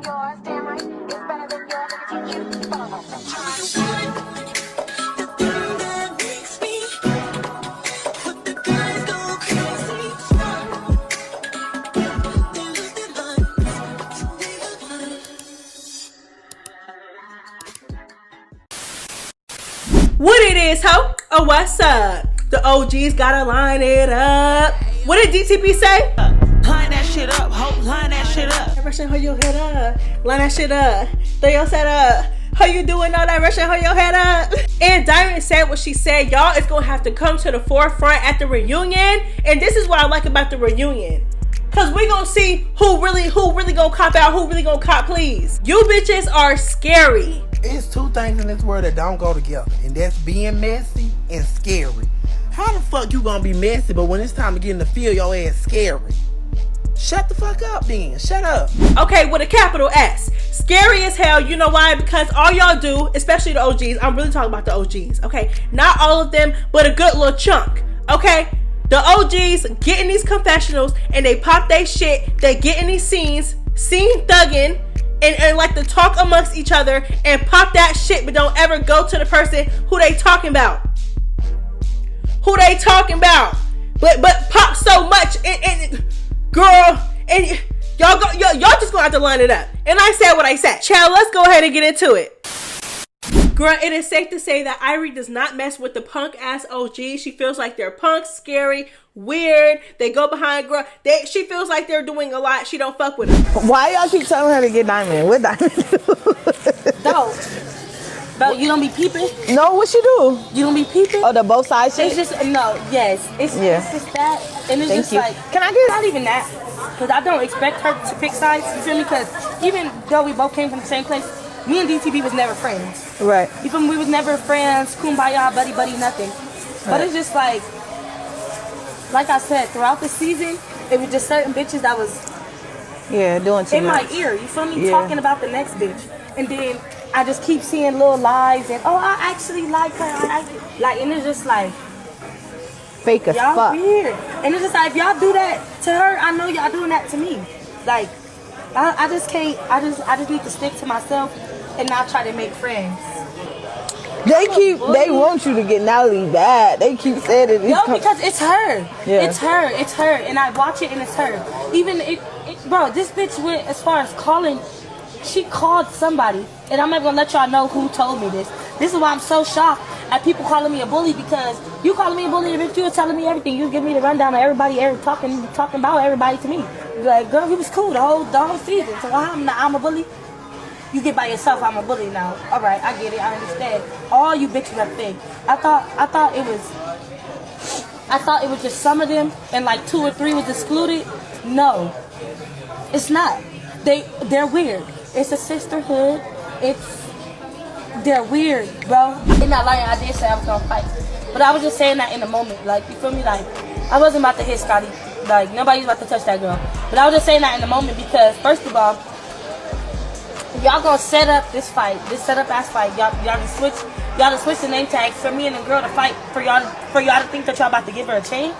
Yours, damn right, it's better than yours. I can teach you. What it is, ho? Oh, what's up? The OGs gotta line it up. What did DTB say? Line that shit up, ho. Line that shit up. Russian, hold your head up. Line that shit up. Throw your set up. How you doing all that? Russian, hold your head up. And Diamond said what she said. Y'all is gonna have to come to the forefront at the reunion. And this is what I like about the reunion. Cause we gonna see who really gonna cop out, who really gonna cop please. You bitches are scary. It's two things in this world that don't go together, and that's being messy and scary. How the fuck you gonna be messy, but when it's time to get in the field, your ass scary? Shut the fuck up then. Shut up. Okay, with a capital S. Scary as hell. You know why? Because all y'all do, especially the OGs, I'm really talking about the OGs, okay? Not all of them, but a good little chunk, okay? The OGs get in these confessionals and they pop they shit. They get in these scene thugging and like to talk amongst each other and pop that shit, but don't ever go to the person who they talking about. Who they talking about? But pop so much and girl, and y'all just gonna have to line it up. And I said what I said. Child, let's go ahead and get into it. Girl, it is safe to say that Ivori does not mess with the punk ass OG. She feels like they're punk, scary, weird. They go behind girl. She feels like they're doing a lot. She don't fuck with them. Why y'all keep telling her to get Diamond? What Diamond do? But you don't be peeping? No, what she do? You don't be peeping? Oh, the both sides shit? It's just, no, yes. It's just that. And it's Thank just you. like, can I get not even that. Because I don't expect her to pick sides, you feel me? Because even though we both came from the same place, me and DTB was never friends. Right. You feel me? We was never friends, kumbaya, buddy, nothing. But it's just like I said, throughout the season, it was just certain bitches that was doing too in much. my ear, you feel me? Yeah. Talking about the next bitch. And then I just keep seeing little lies and, oh, I actually like her. And it's just like, Fake as y'all fuck. weird. And it's just like, if y'all do that to her, I know y'all doing that to me. Like, I just can't, I just need to stick to myself and not try to make friends. They want you to get Natalie bad. They keep saying it. No, because it's her. Yeah. It's her. And I watch it and it's her. Even, bro, this bitch went as far as calling. She called somebody, and I'm not gonna let y'all know who told me this. This is why I'm so shocked at people calling me a bully, because you calling me a bully, and you were telling me everything. You was giving me the rundown of everybody, talking about everybody to me. Like, girl, he was cool the whole season. So I'm a bully. You get by yourself, I'm a bully now. All right, I get it, I understand. All you bitches are fake. I thought it was just some of them, and like 2 or 3 was excluded. No, it's not. They're weird. It's a sisterhood. They're weird, bro. I'm not lying. I did say I was gonna fight, but I was just saying that in the moment. Like, you feel me? Like, I wasn't about to hit Scotty. Like, nobody's about to touch that girl. But I was just saying that in the moment because, first of all, y'all gonna set up this fight, this setup ass fight. Y'all to switch the name tag for me and the girl to fight for y'all to think that y'all about to give her a chain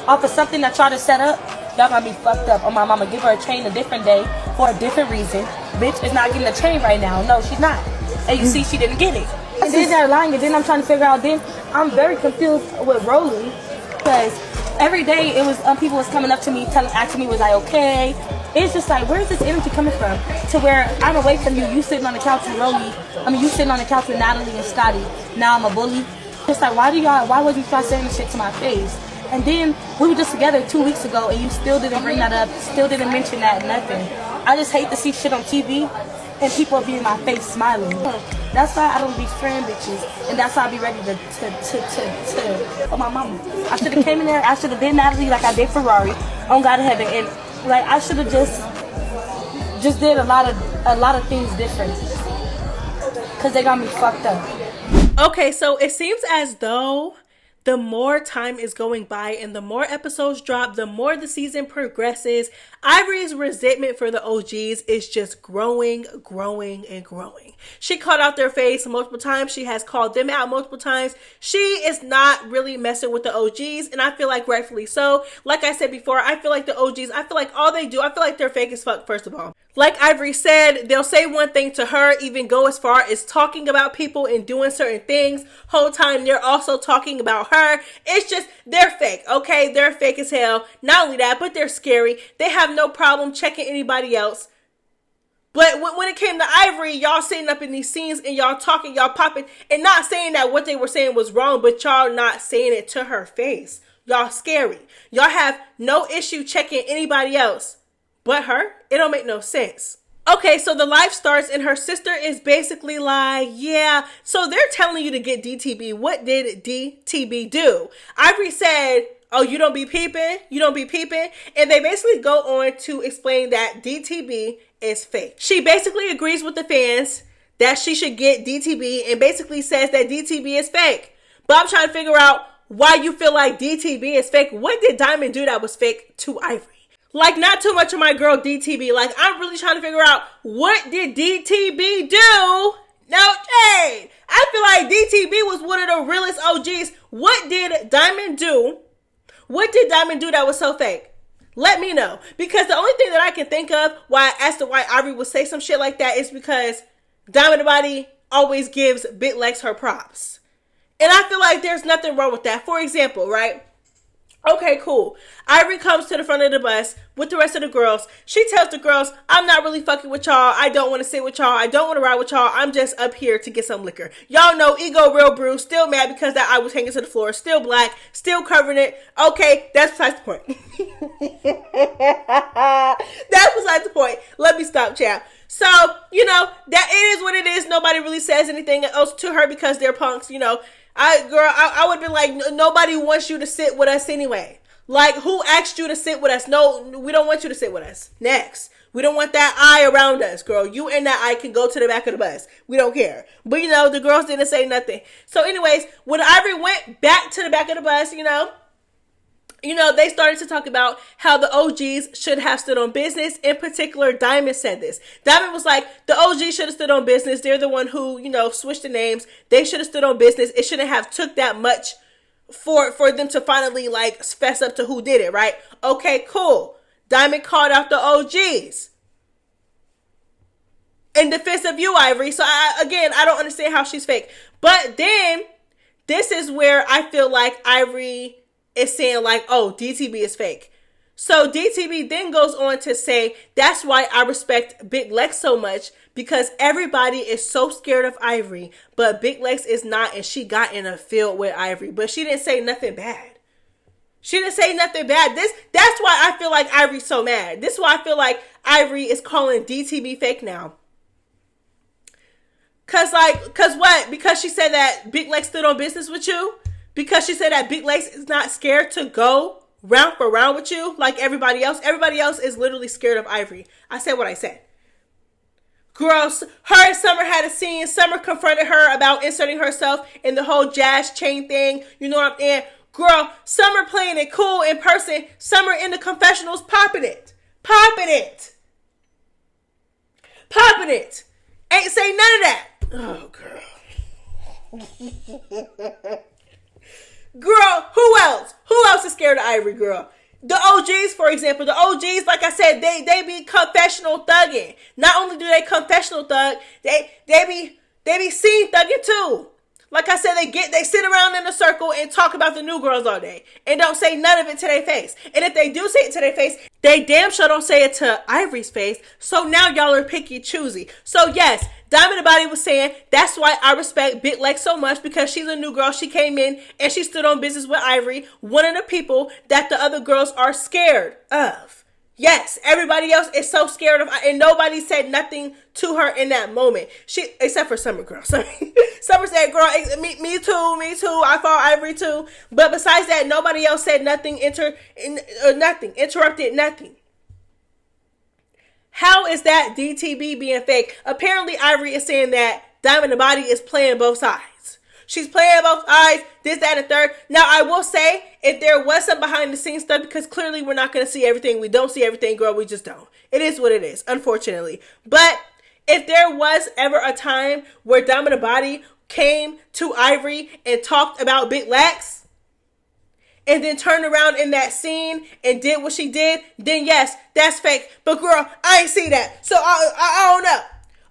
off of something that y'all to set up. Y'all gonna be fucked up. Oh, my mama, give her a chain a different day for a different reason. Bitch is not getting a chain right now. No, she's not. And you see, she didn't get it. And then they're lying, and then I'm trying to figure out. Then I'm very confused with Rollie, because every day it was people was coming up to me, asking me, was I okay? It's just like, where's this energy coming from? To where I'm away from you, you sitting on the couch with Rollie. You sitting on the couch with Natalie and Scotty. Now I'm a bully. Just like, why would you try saying this shit to my face? And then we were just together 2 weeks ago, and you still didn't bring that up, still didn't mention that, nothing. I just hate to see shit on TV and people be in my face smiling. That's why I don't be friend bitches, and that's why I be ready to oh, my mama. I should have came in there, I should have did Natalie like I did Ferrari on God in Heaven, and like I should have just did a lot of things different, because they got me fucked up. Okay, so it seems as though the more time is going by and the more episodes drop, the more the season progresses, Ivori's resentment for the OGs is just growing. She called out their face multiple times. She has called them out multiple times. She is not really messing with the OGs, and I feel like rightfully so. Like I said before, I feel like the OGs, I feel like all they do, I feel like they're fake as fuck, first of all. Like Ivory said, they'll say one thing to her, even go as far as talking about people and doing certain things. Whole time they're also talking about her. It's just, they're fake, okay? They're fake as hell. Not only that, but they're scary. They have no problem checking anybody else. But when it came to Ivory, y'all sitting up in these scenes and y'all talking, y'all popping, and not saying that what they were saying was wrong, but y'all not saying it to her face. Y'all scary. Y'all have no issue checking anybody else but her. It don't make no sense. Okay, so the life starts and her sister is basically like, yeah, so they're telling you to get DTB. What did DTB do? Ivory said, oh, you don't be peeping? You don't be peeping? And they basically go on to explain that DTB is fake. She basically agrees with the fans that she should get DTB and basically says that DTB is fake. But I'm trying to figure out why you feel like DTB is fake. What did Diamond do that was fake to Ivory? Like, not too much of my girl DTB. Like, I'm really trying to figure out, what did DTB do? No shade. I feel like DTB was one of the realest OGs. What did Diamond do? What did Diamond do that was so fake? Let me know. Because the only thing that I can think of as to why Ivory would say some shit like that is because Diamond Body always gives Big Lex her props. And I feel like there's nothing wrong with that. For example, right? Okay, cool. Ivory comes to the front of the bus with the rest of the girls. She tells the girls, I'm not really fucking with y'all. I don't want to sit with y'all. I don't want to ride with y'all. I'm just up here to get some liquor. Y'all know, ego real brew. Still mad because that eye was hanging to the floor. Still black. Still covering it. Okay, that's besides the point. That's besides the point. Let me stop, chat. So, you know, that it is what it is. Nobody really says anything else to her because they're punks, you know. I would be like, nobody wants you to sit with us anyway. Like, who asked you to sit with us? No, we don't want you to sit with us. Next. We don't want that eye around us, girl. You and that eye can go to the back of the bus. We don't care. But, you know, the girls didn't say nothing. So, anyways, when Ivory went back to the back of the bus, you know, they started to talk about how the OGs should have stood on business. In particular, Diamond said this. Diamond was like, the OGs should have stood on business. They're the one who, you know, switched the names. They should have stood on business. It shouldn't have took that much for them to finally, like, fess up to who did it, right? Okay, cool. Diamond called out the OGs in defense of you, Ivory. So, I don't understand how she's fake. But then, this is where I feel like Ivory is saying like, oh, DTB is fake. So DTB then goes on to say, that's why I respect Big Lex so much, because everybody is so scared of Ivory, but Big Lex is not, and she got in a field with Ivory, but she didn't say nothing bad. She didn't say nothing bad. That's why I feel like Ivory's so mad. This is why I feel like Ivory is calling DTB fake now. Cause what? Because she said that Big Lex stood on business with you? Because she said that Big Lex is not scared to go round for round with you like everybody else. Everybody else is literally scared of Ivory. I said what I said. Girls, her and Summer had a scene. Summer confronted her about inserting herself in the whole jazz chain thing. You know what I'm saying? Girl, Summer playing it cool in person. Summer in the confessionals popping it. Popping it. Popping it. Ain't say none of that. Oh, girl. Girl, who else? Who else is scared of Ivory, girl? The OGs, for example. The OGs, like I said, they be confessional thugging. Not only do they confessional thug, they be seen thugging too. Like I said, they sit around in a circle and talk about the new girls all day and don't say none of it to their face. And if they do say it to their face, they damn sure don't say it to Ivory's face. So now y'all are picky choosy. So yes, Diamond Body was saying, that's why I respect Big Lex so much, because she's a new girl. She came in and she stood on business with Ivory, one of the people that the other girls are scared of. Yes, everybody else is so scared of, and nobody said nothing to her in that moment. Except for Summer, girl. Sorry. Summer said, girl, me too. I fought Ivory too. But besides that, nobody else said nothing, interrupted nothing. How is that DTB being fake? Apparently, Ivory is saying that Diamond Body is playing both sides. She's playing both sides, this, that, and the third. Now, I will say, if there was some behind the scenes stuff, because clearly we're not going to see everything. We don't see everything, girl. We just don't. It is what it is, unfortunately. But if there was ever a time where Diamond Body came to Ivory and talked about Big Lex, and then turned around in that scene and did what she did, then yes, that's fake. But girl, I ain't see that. So I don't know.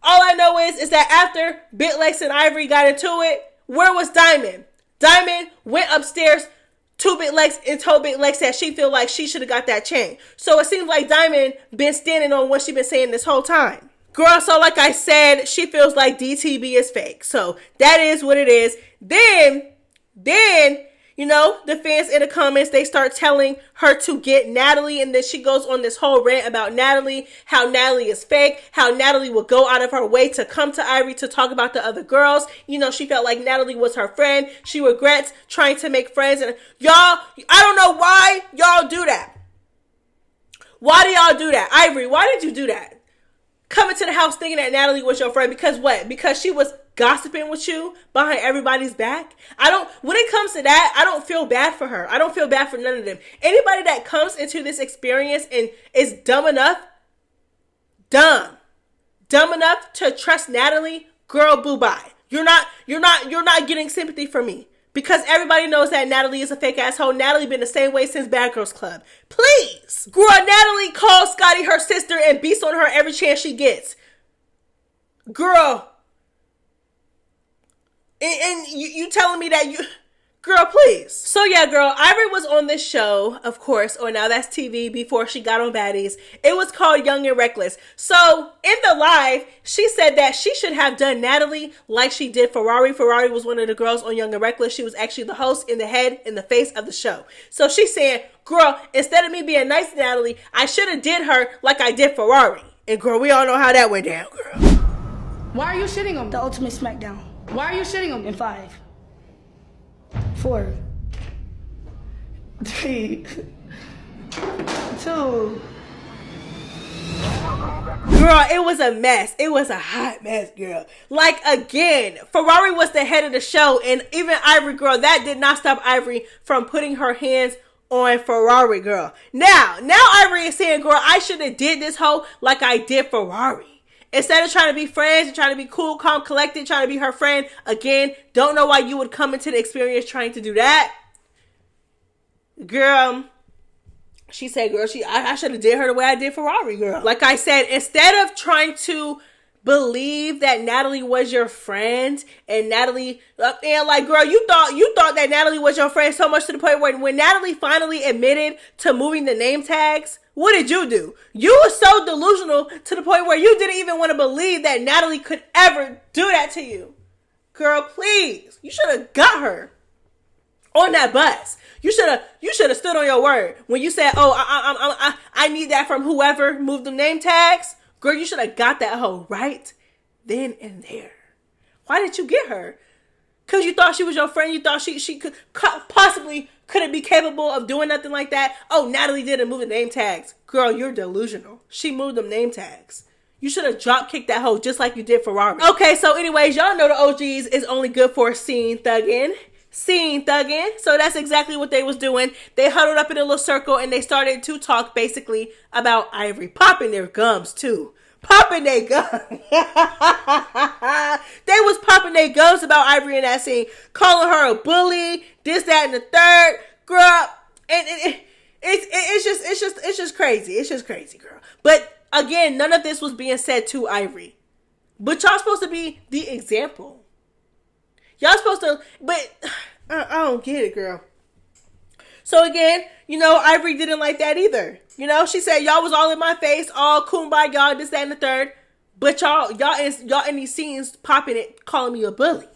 All I know is that after Bitlex and Ivori got into it, where was Diamond? Diamond went upstairs to Bitlex and told Bitlex that she feel like she should have got that chain. So it seems like Diamond been standing on what she been saying this whole time. Girl, so like I said, she feels like DTB is fake. So that is what it is. Then, you know, the fans in the comments, they start telling her to get Natalie. And then she goes on this whole rant about Natalie, how Natalie is fake, how Natalie would go out of her way to come to Ivori to talk about the other girls. You know, she felt like Natalie was her friend. She regrets trying to make friends. And y'all, I don't know why y'all do that. Why do y'all do that? Ivori, why did you do that? Coming to the house thinking that Natalie was your friend. Because what? Because she was gossiping with you behind everybody's back? When it comes to that, I don't feel bad for her. I don't feel bad for none of them. Anybody that comes into this experience and is dumb enough to trust Natalie, girl, boo-bye. You're not getting sympathy from me. Because everybody knows that Natalie is a fake asshole. Natalie been the same way since Bad Girls Club. Please. Girl, Natalie calls Scotty her sister and beats on her every chance she gets. Girl. And you telling me that you... Girl, please. So yeah, girl, Ivori was on this show, of course, or Now That's TV, before she got on Baddies. It was called Young and Reckless. So in the live, she said that she should have done Natalie like she did Ferrari. Ferrari was one of the girls on Young and Reckless. She was actually the host, in the head, in the face of the show. So she's saying, girl, instead of me being nice to Natalie, I should have did her like I did Ferrari. And girl, we all know how that went down, girl. Why are you shitting him? The ultimate smackdown. Why are you shitting him? In 5, 4, 3, 2. Girl, it was a mess. It was a hot mess, girl. Like, again, Ferrari was the head of the show, and even Ivori, girl, that did not stop Ivori from putting her hands on Ferrari, girl. Now Ivori is saying, girl, I should have did this hoe like I did Ferrari. Instead of trying to be friends and trying to be cool, calm, collected, trying to be her friend, again, don't know why you would come into the experience trying to do that. Girl, she said, girl, I should have did her the way I did Ferrari, girl. Like I said, instead of trying to believe that Natalie was your friend and Natalie, and like, girl, you thought that Natalie was your friend so much to the point where when Natalie finally admitted to moving the name tags, what did you do? You were so delusional to the point where you didn't even want to believe that Natalie could ever do that to you. Girl, please. You should have got her on that bus. You should have stood on your word. When you said, oh, I need that from whoever moved the name tags. Girl, you should have got that hoe right then and there. Why did you get her? Because you thought she was your friend. You thought she could possibly couldn't be capable of doing nothing like that. Oh, Natalie didn't move the name tags. Girl, you're delusional. She moved them name tags. You should have drop kicked that hoe just like you did Ferrari. Okay, so anyways, y'all know the OGs is only good for scene thugging. So that's exactly what they was doing. They huddled up in a little circle and they started to talk basically about Ivori. Popping their gums too. Popping their gums. They was popping their gums about Ivori in that scene. Calling her a bully. This, that, and the third. Girl. And it's just crazy. It's just crazy, girl. But again, none of this was being said to Ivori. But y'all supposed to be the example. Y'all supposed to, but I don't get it, girl. So again, you know, Ivori didn't like that either. You know, she said, y'all was all in my face, all kumbaya, y'all, this, that, and the third. But y'all in these scenes popping it, calling me a bully.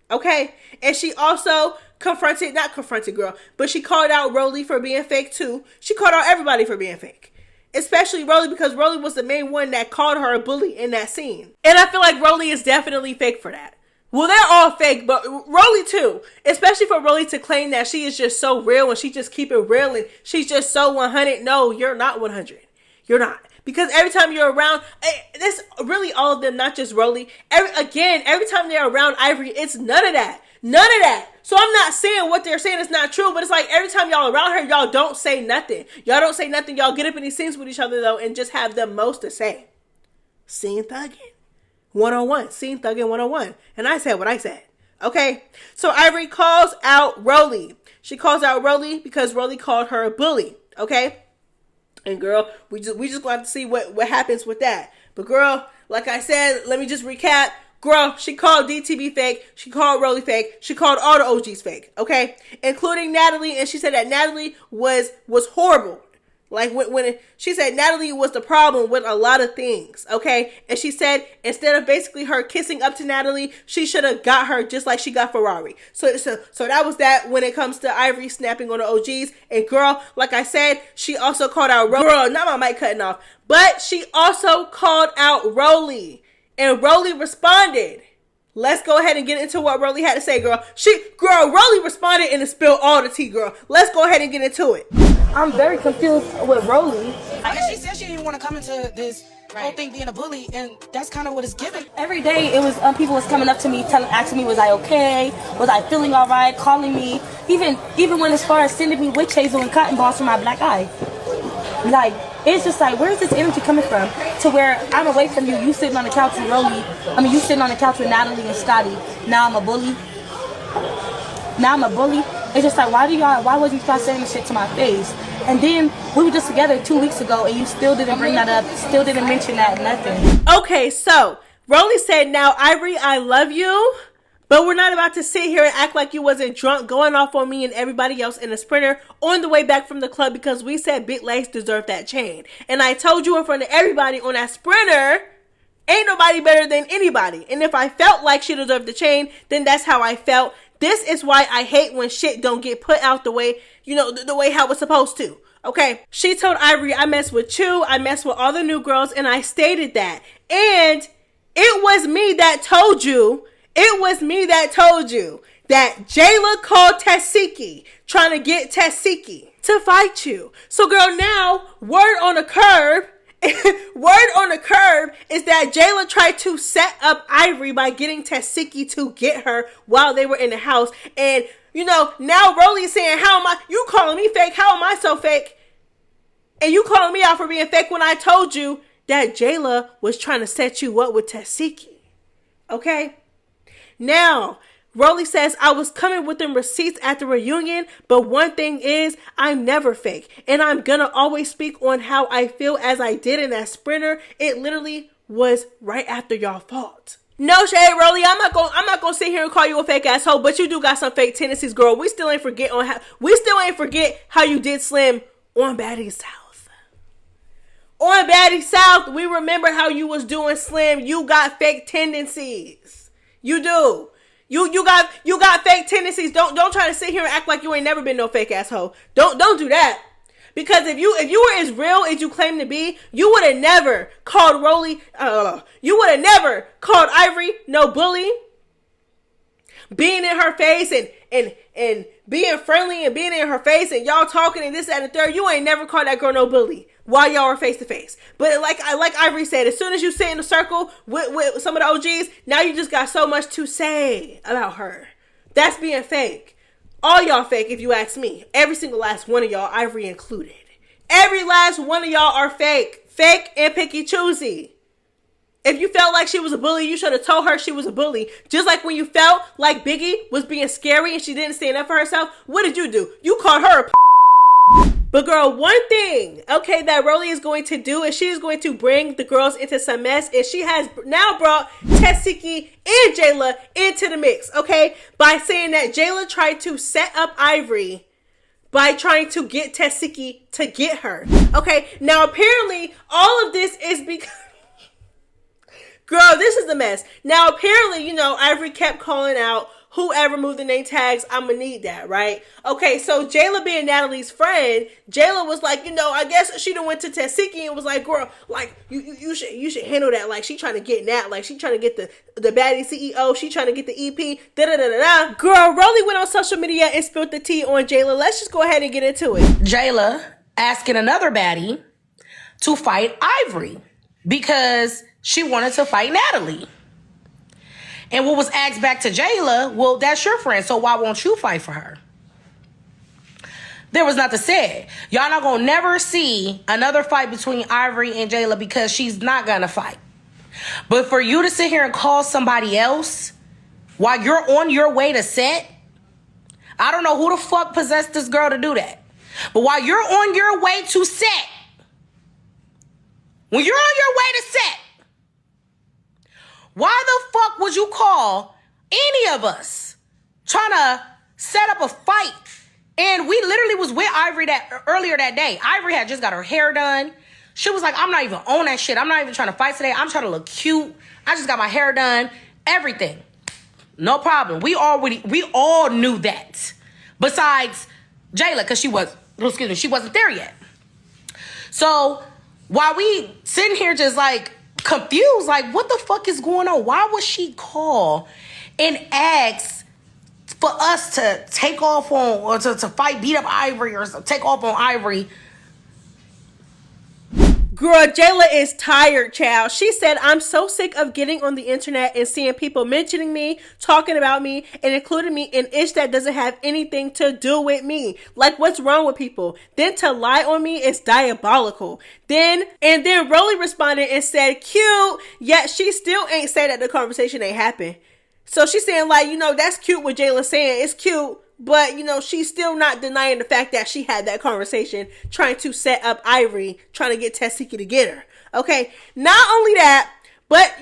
Okay? And she also not confronted, girl, but she called out Rollie for being fake too. She called out everybody for being fake. Especially Rollie, because Rollie was the main one that called her a bully in that scene. And I feel like Rollie is definitely fake for that. Well, they're all fake, but Rollie too. Especially for Rollie to claim that she is just so real and she just keep it real and she's just so 100. No, you're not 100. You're not. Because every time you're around, this really all of them, not just Rollie. Every time they're around Ivori, it's none of that. None of that. So I'm not saying what they're saying is not true, but it's like every time y'all around her, y'all don't say nothing. Y'all don't say nothing. Y'all get up in these scenes with each other though and just have the most to say. Scene thugging. 101. Scene thugging 101. And I said what I said. Okay, so Ivori calls out Rollie. She calls out Rollie because Rollie called her a bully. Okay, and girl, we just going to have to see what happens with that. But girl, like I said, let me just recap. Girl, she called DTB fake. She called Rollie fake. She called all the OGs fake. Okay, including Natalie, and she said that Natalie was horrible. Like when she said Natalie was the problem with a lot of things, okay? And she said instead of basically her kissing up to Natalie, she should have got her just like she got Ferrari. So that was that when it comes to Ivori snapping on the OGs. And girl, like I said, she also called out girl, not my mic cutting off, but she also called out Rollie, and Rollie responded. Let's go ahead and get into what Rollie had to say, girl. Rollie responded and spilled all the tea, girl. Let's go ahead and get into it. I'm very confused with Rollie. I guess she said she didn't want to come into this whole thing being a bully, and that's kind of what it's given. Every day it was people was coming up to me, asking me, was I okay? Was I feeling all right? Calling me, even when as far as sending me witch hazel and cotton balls for my black eye. Like, it's just like, where is this energy coming from? To where I'm away from you, you sitting on the couch with you sitting on the couch with Natalie and Scotty. Now I'm a bully. It's just like, why wasn't you saying this shit to my face? And then we were just together 2 weeks ago and you still didn't bring that up, still didn't mention that, nothing. Okay, so Rollie said, now Ivori, I love you, but we're not about to sit here and act like you wasn't drunk going off on me and everybody else in the Sprinter on the way back from the club, because we said big legs deserve that chain. And I told you in front of everybody on that Sprinter, ain't nobody better than anybody. And if I felt like she deserved the chain, then that's how I felt. This is why I hate when shit don't get put out the way, the way how it's supposed to. Okay. She told Ivori, I mess with you, I mess with all the new girls, and I stated that. And it was me that told you that JELA called Tasiki, trying to get Tasiki to fight you. So girl, now, word on the curb is that JELA tried to set up Ivori by getting Tasiki to get her while they were in the house. And, now Rollie is saying, you calling me fake? How am I so fake? And you calling me out for being fake when I told you that JELA was trying to set you up with Tasiki. Okay? Now, Rollie says, I was coming with them receipts at the reunion, but one thing is, I'm never fake. And I'm gonna always speak on how I feel as I did in that Sprinter. It literally was right after y'all fought. No shade, Rollie. I'm not gonna sit here and call you a fake asshole, but you do got some fake tendencies, girl. We still ain't forget how you did Slim on Baddie South. On Baddie South, we remember how you was doing Slim. You got fake tendencies. You do. You got fake tendencies. Don't try to sit here and act like you ain't never been no fake asshole. Don't do that. Because if you were as real as you claim to be, you would have never called Rollie. You would have never called Ivori no bully. Being in her face and being friendly and being in her face and y'all talking and this, that, and the third. You ain't never called that girl no bully while y'all were face to face. But like Ivori said, as soon as you sit in a circle with some of the OGs, now you just got so much to say about her. That's being fake. All y'all fake, if you ask me. Every single last one of y'all, Ivori included. Every last one of y'all are fake. Fake and picky choosy. If you felt like she was a bully, you should have told her she was a bully. Just like when you felt like Biggie was being scary and she didn't stand up for herself, what did you do? You called her a But girl, one thing, okay, that Rollie is going to do is she is going to bring the girls into some mess, and she has now brought Tasiki and JELA into the mix, okay, by saying that JELA tried to set up Ivori by trying to get Tasiki to get her, okay. Now apparently all of this is because girl, this is the mess. Now apparently, Ivori kept calling out whoever moved the name tags, I'm gonna need that, right? Okay, so JELA being Natalie's friend, JELA was like, I guess she done went to Tasiki and was like, girl, like, you should handle that. Like, she trying to get Nat, like, she trying to get the baddie CEO, she trying to get the EP, da-da-da-da-da. Girl, Rollie went on social media and spilled the tea on JELA. Let's just go ahead and get into it. JELA asking another baddie to fight Ivori because she wanted to fight Natalie. And what was asked back to JELA, well, that's your friend, so why won't you fight for her? There was nothing said. Y'all not gonna never see another fight between Ivori and JELA because she's not gonna fight. But for you to sit here and call somebody else while you're on your way to set. I don't know who the fuck possessed this girl to do that. But while you're on your way to set, when you're on your way to set, why the fuck would you call any of us trying to set up a fight? And we literally was with Ivori earlier that day. Ivori had just got her hair done. She was like, I'm not even on that shit. I'm not even trying to fight today. I'm trying to look cute. I just got my hair done. Everything. No problem. We all knew that. Besides JELA, because she wasn't there yet. So while we sitting here just like confused, like what the fuck is going on? Why would she call and ask for us to take off on, or to fight, beat up Ivori, or take off on Ivori? Girl, JELA is tired, child. She said, I'm so sick of getting on the internet and seeing people mentioning me, talking about me, and including me in ish that doesn't have anything to do with me. Like, what's wrong with people? Then to lie on me is diabolical. Then Rollie responded and said, cute, yet she still ain't say that the conversation ain't happened. So she's saying, like, that's cute what JELA's saying. It's cute. But, she's still not denying the fact that she had that conversation trying to set up Ivori, trying to get Tashiki to get her. Okay. Not only that, but,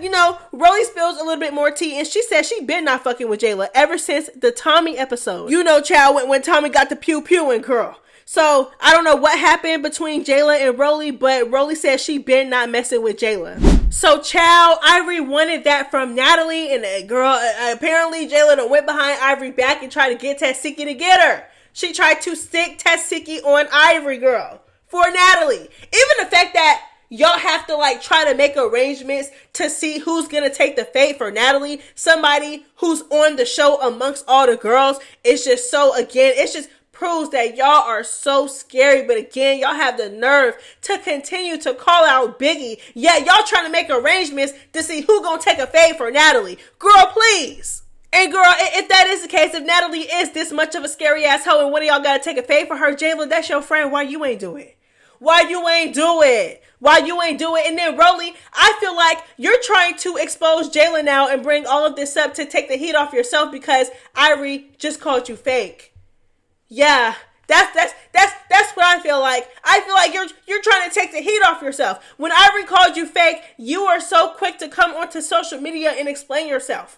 Rollie spills a little bit more tea, and she says she been not fucking with JELA ever since the Tommy episode. Child, when Tommy got the pew-pewing, girl. So, I don't know what happened between JELA and Rollie, but Rollie says she been not messing with JELA. So, child, Ivori wanted that from Natalie, and girl, apparently JELA done went behind Ivori back and tried to get Tashiki to get her. She tried to stick Tashiki on Ivori, girl, for Natalie. Even the fact that y'all have to like try to make arrangements to see who's gonna take the fate for Natalie, somebody who's on the show amongst all the girls, it's just so, again, it's just proves that y'all are so scary. But again, y'all have the nerve to continue to call out Biggie, yet y'all trying to make arrangements to see who gonna take a fade for Natalie. Girl, please. And girl, if that is the case, if Natalie is this much of a scary ass hoe and one of y'all gotta take a fade for her, JELA, that's your friend, why you ain't do it? Why you ain't do it? Why you ain't do it? And then Rollie, I feel like you're trying to expose JELA now and bring all of this up to take the heat off yourself because Ivori just called you fake. Yeah, that's what I feel like. I feel like you're trying to take the heat off yourself. When Ivori called you fake, you are so quick to come onto social media and explain yourself.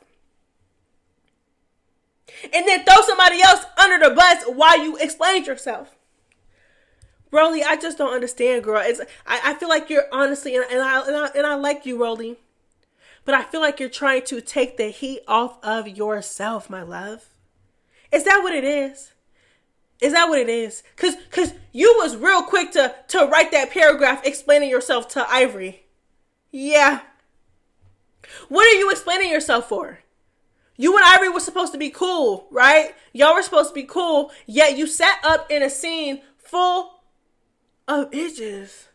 And then throw somebody else under the bus while you explained yourself. Rollie, I just don't understand, girl. I feel like you're honestly, and I like you, Rollie, but I feel like you're trying to take the heat off of yourself, my love. Is that what it is? Is that what it is? Cause you was real quick to write that paragraph explaining yourself to Ivori. Yeah. What are you explaining yourself for? You and Ivori were supposed to be cool, right? Y'all were supposed to be cool, yet you sat up in a scene full of bitches,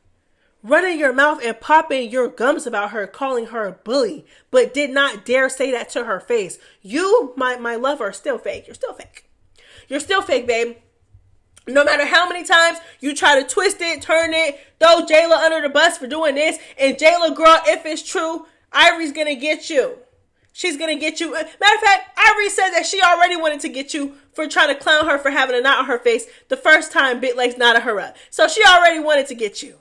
running your mouth and popping your gums about her, calling her a bully, but did not dare say that to her face. You, my love, are still fake. You're still fake. You're still fake, babe. No matter how many times you try to twist it, turn it, throw JELA under the bus for doing this, and JELA, girl, if it's true, Ivori's gonna get you. She's gonna get you. Matter of fact, Ivori said that she already wanted to get you for trying to clown her for having a knot on her face the first time Big Legs knotted her up. So she already wanted to get you.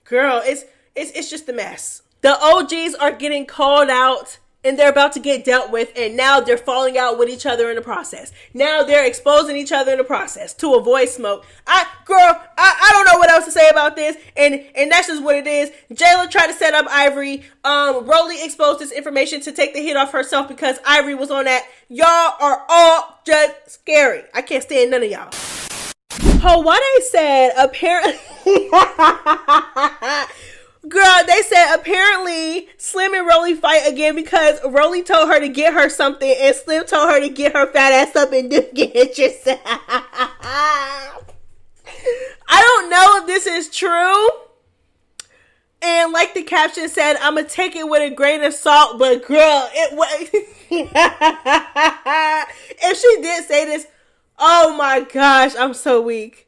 Girl, it's just a mess. The OGs are getting called out and they're about to get dealt with, and now they're falling out with each other in the process. Now they're exposing each other in the process to avoid smoke. I don't know what else to say about this, and that's just what it is. JELA tried to set up Ivori. Rollie exposed this information to take the hit off herself because Ivori was on that. Y'all are all just scary. I can't stand none of y'all. Oh, what they said, apparently... Girl, they said apparently Slim and Rollie fight again because Rollie told her to get her something and Slim told her to get her fat ass up and do get yourself. I don't know if this is true. And like the caption said, I'm going to take it with a grain of salt, but girl, it was... If she did say this, oh my gosh, I'm so weak.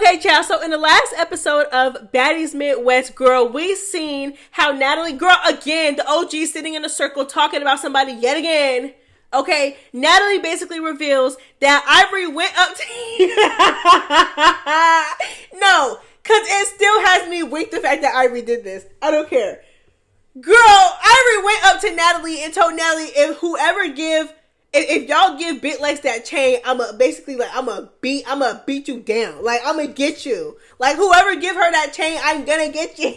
Okay, child. So in the last episode of Baddies Midwest, girl, we seen how Natalie, girl, again, the OG sitting in a circle talking about somebody yet again. Okay, Natalie basically reveals that Ivori went up to no, because it still has me weak the fact that Ivori did this. I don't care. Girl, Ivori went up to Natalie and told Natalie if y'all give Big Lex that chain, I'ma beat you down. Like, I'ma get you. Like, whoever give her that chain, I'm gonna get you.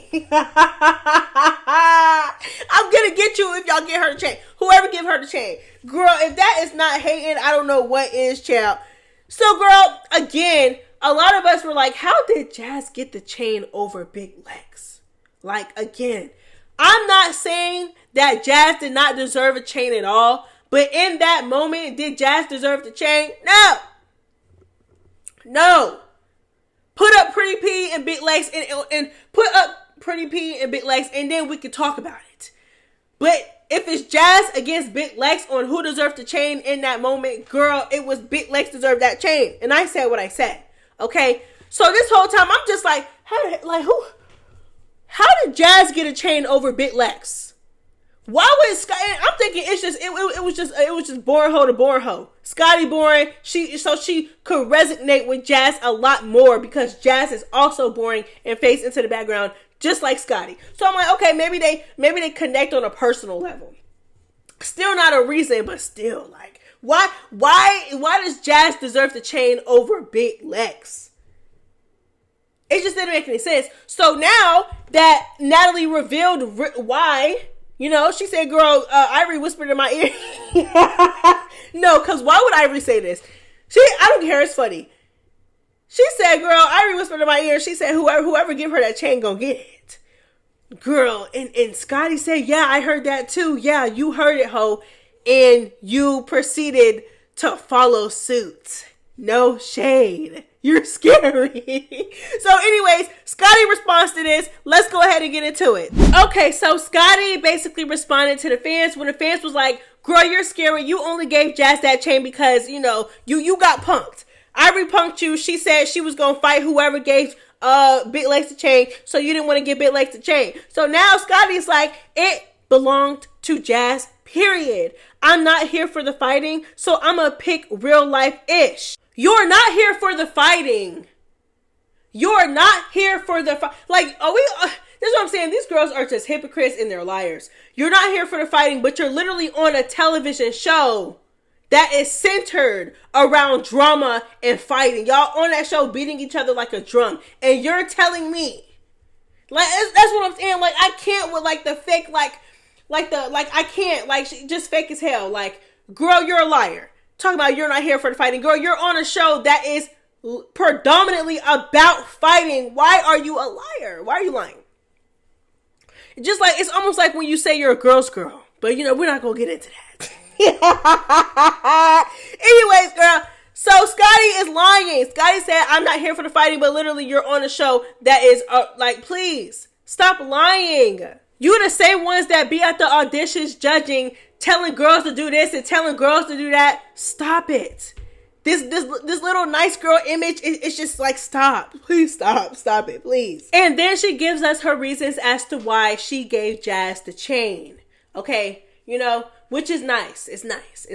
I'm gonna get you if y'all get her the chain. Whoever give her the chain. Girl, if that is not hating, I don't know what is, child. So, girl, again, a lot of us were like, how did Jazz get the chain over Big Lex? Like, again, I'm not saying that Jazz did not deserve a chain at all. But in that moment, did Jazz deserve the chain? No. No. Put up Pretty P and Big Lex and put up Pretty P and Big Lex, and then we can talk about it. But if it's Jazz against Big Lex on who deserved the chain in that moment, girl, it was Big Lex deserved that chain. And I said what I said. Okay? So this whole time, I'm just like, how did Jazz get a chain over Big Lex? Why would Scotty? I'm thinking it was just boring hoe to boring hoe. Scotty boring. So she could resonate with Jazz a lot more because Jazz is also boring and fades into the background just like Scotty. So I'm like, okay, maybe they connect on a personal level. Still not a reason, but still, like, why does Jazz deserve the chain over Big Lex? It just didn't make any sense. So now that Natalie revealed why. You know, she said, girl, Ivori whispered in my ear. No, because why would Ivori say this? I don't care. It's funny. She said, girl, Ivori whispered in my ear. She said, whoever give her that chain gonna get it. Girl, and Scotty said, yeah, I heard that too. Yeah, you heard it, ho. And you proceeded to follow suit. No shade. You're scary. So anyways, Scotty responds to this. Let's go ahead and get into it. Okay, so Scotty basically responded to the fans when the fans was like, girl, you're scary. You only gave Jazz that chain because, you know, you got punked. Ivori punked you. She said she was going to fight whoever gave Big Lex the chain, so you didn't want to give Big Lex the chain. So now Scotty's like, it belonged to Jazz, period. I'm not here for the fighting, so I'm going to pick real life-ish. You're not here for the fighting. You're not here for the fight. Like, this is what I'm saying. These girls are just hypocrites and they're liars. You're not here for the fighting, but you're literally on a television show that is centered around drama and fighting. Y'all on that show beating each other like a drum. And you're telling me, like, that's what I'm saying. Like, I can't with like the fake, I can't, like, just fake as hell. Like, girl, you're a liar. Talking about you're not here for the fighting. Girl, you're on a show that is predominantly about fighting. Why are you a liar? Why are you lying? Just like, it's almost like when you say you're a girl's girl. But, you know, we're not going to get into that. Anyways, girl. So, Scotty is lying. Scotty said, I'm not here for the fighting. But literally, you're on a show that is, like, please, stop lying. You the same ones that be at the auditions judging, telling girls to do this and telling girls to do that. Stop it. This little nice girl image, it's just like, stop. Please stop it, please. And then she gives us her reasons as to why she gave Jazz the chain. Okay, you know, which is nice. It's nice.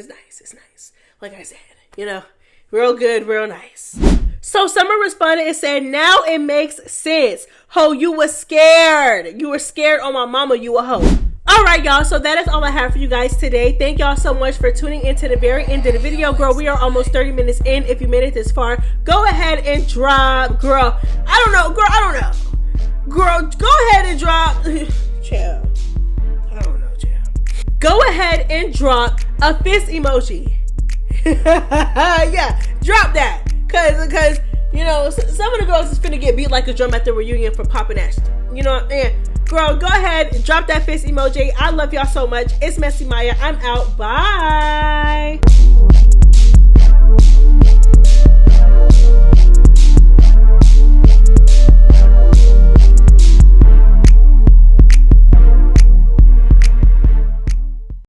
Like I said, you know, real good, real nice. So Summer responded and said, now it makes sense. Ho, you were scared. You were scared on my mama, you a hoe. Alright, y'all, so that is all I have for you guys today. Thank y'all so much for tuning in to the very end of the video. Girl, we are almost 30 minutes in. If you made it this far, go ahead and drop, girl, I don't know. Girl, go ahead and drop, chill. I don't know, chill. Go ahead and drop a fist emoji. Yeah, drop that. Cause you know, some of the girls is finna get beat like a drum at the reunion for popping that shit. You know what I'm saying? Girl, go ahead and drop that fist emoji. I love y'all so much. It's MessyMya. I'm out. Bye.